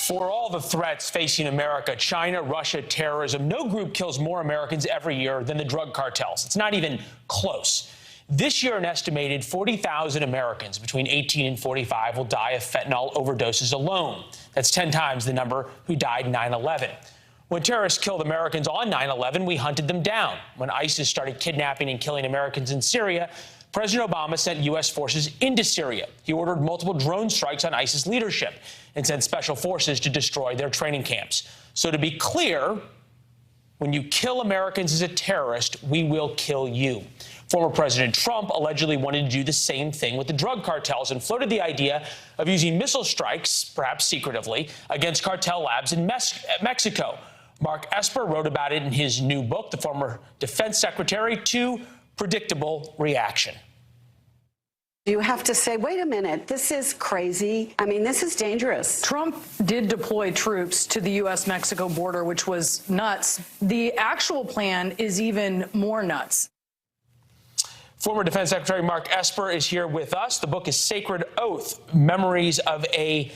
For all the threats facing America, China, Russia, terrorism, no group kills more Americans every year than the drug cartels. It's not even close. This year, an estimated 40,000 Americans between 18 and 45 will die of fentanyl overdoses alone. That's 10 times the number who died 9/11. When terrorists killed Americans on 9/11, we hunted them down. When ISIS started kidnapping and killing Americans in Syria, President Obama sent U.S. forces into Syria. He ordered multiple drone strikes on ISIS leadership and sent special forces to destroy their training camps. So to be clear, when you kill Americans as a terrorist, we will kill you. Former President Trump allegedly wanted to do the same thing with the drug cartels and floated the idea of using missile strikes, perhaps secretively, against cartel labs in Mexico. Mark Esper wrote about it in his new book, The Former Defense Secretary to Predictable Reaction. You have to say, wait a minute, this is crazy. I mean, this is dangerous. Trump did deploy troops to the U.S.-Mexico border, which was nuts. The actual plan is even more nuts. Former Defense Secretary Mark Esper is here with us. The book is Sacred Oath, Memories of a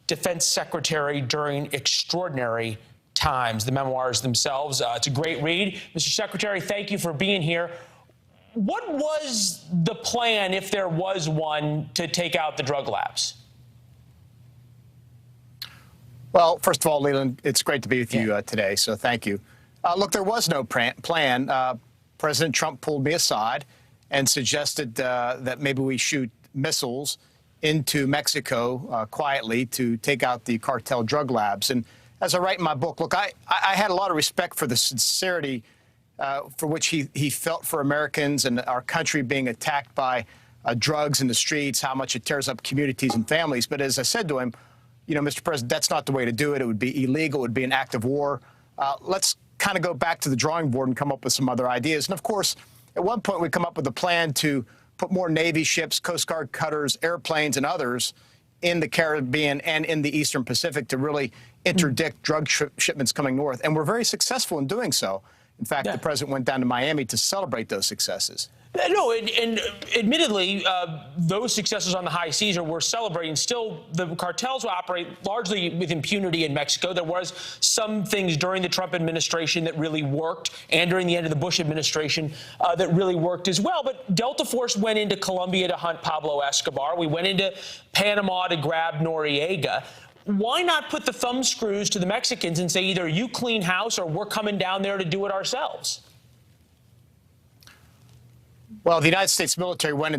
Defense Secretary During Extraordinary Times, the memoirs themselves. It's a great read. Mr. Secretary, thank you for being here. What was the plan, if there was one, to take out the drug labs? Well, first of all, Leland, it's great to be with you today, so thank you. Look, there was no plan. President Trump pulled me aside and suggested that maybe we shoot missiles into Mexico quietly to take out the cartel drug labs. And as I write in my book, look, I had a lot of respect for the sincerity for which he felt for Americans and our country being attacked by drugs in the streets, how much it tears up communities and families. But as I said to him, you know, Mr. President, that's not the way to do it. It would be illegal. It would be an act of war. Let's kind of go back to the drawing board and come up with some other ideas. And, of course, at one point we come up with a plan to put more Navy ships, Coast Guard cutters, airplanes, and others in the Caribbean and in the Eastern Pacific to really interdict drug shipments coming north. And we're very successful in doing so. In fact, the president went down to Miami to celebrate those successes. No, and admittedly, those successes on the high seas we're celebrating. Still, the cartels will operate largely with impunity in Mexico. There was some things during the Trump administration that really worked, and during the end of the Bush administration that really worked as well. But Delta Force went into Colombia to hunt Pablo Escobar. We went into Panama to grab Noriega. Why not put the thumb screws to the Mexicans and say either you clean house or we're coming down there to do it ourselves? Well, the United States military went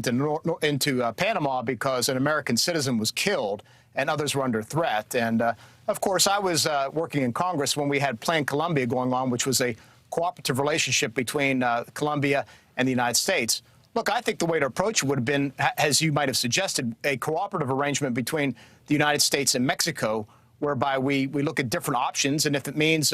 into Panama because an American citizen was killed and others were under threat. And, of course, I was working in Congress when we had Plan Colombia going on, which was a cooperative relationship between Colombia and the United States. Look, I think the way to approach it would have been, as you might have suggested, a cooperative arrangement between the United States and Mexico, whereby we look at different options. And if it means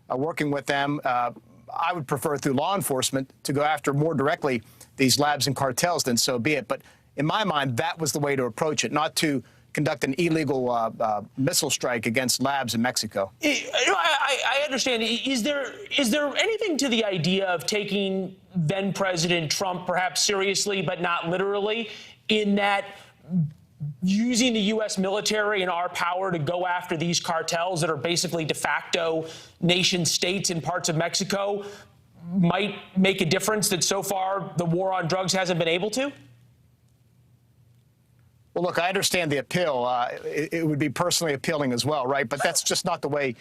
working with them, I would prefer through law enforcement to go after more directly these labs and cartels, then so be it. But in my mind, that was the way to approach it, not to conduct an illegal missile strike against labs in Mexico. I understand. Is there anything to the idea of taking then President Trump perhaps seriously, but not literally, in that using the U.S. military and our power to go after these cartels that are basically de facto nation states in parts of Mexico might make a difference that so far the war on drugs hasn't been able to? Well, look, I understand the appeal. It would be personally appealing as well, right? But that's just not the way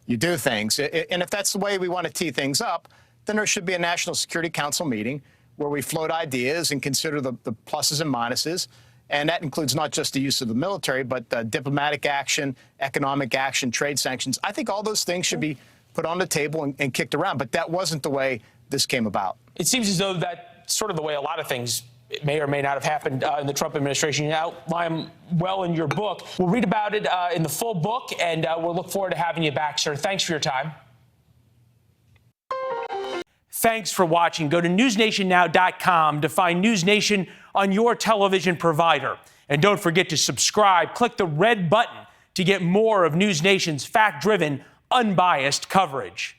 you do things. And if that's the way we want to tee things up, then there should be a National Security Council meeting where we float ideas and consider the pluses and minuses. And that includes not just the use of the military, but diplomatic action, economic action, trade sanctions. I think all those things should be put on the table and kicked around. But that wasn't the way this came about. It seems as though that's sort of the way a lot of things may or may not have happened in the Trump administration. You outline well in your book. We'll read about it in the full book, and we'll look forward to having you back, sir. Thanks for your time. Thanks for watching. Go to newsnationnow.com to find NewsNation on your television provider. And don't forget to subscribe. Click the red button to get more of NewsNation's fact-driven, unbiased coverage.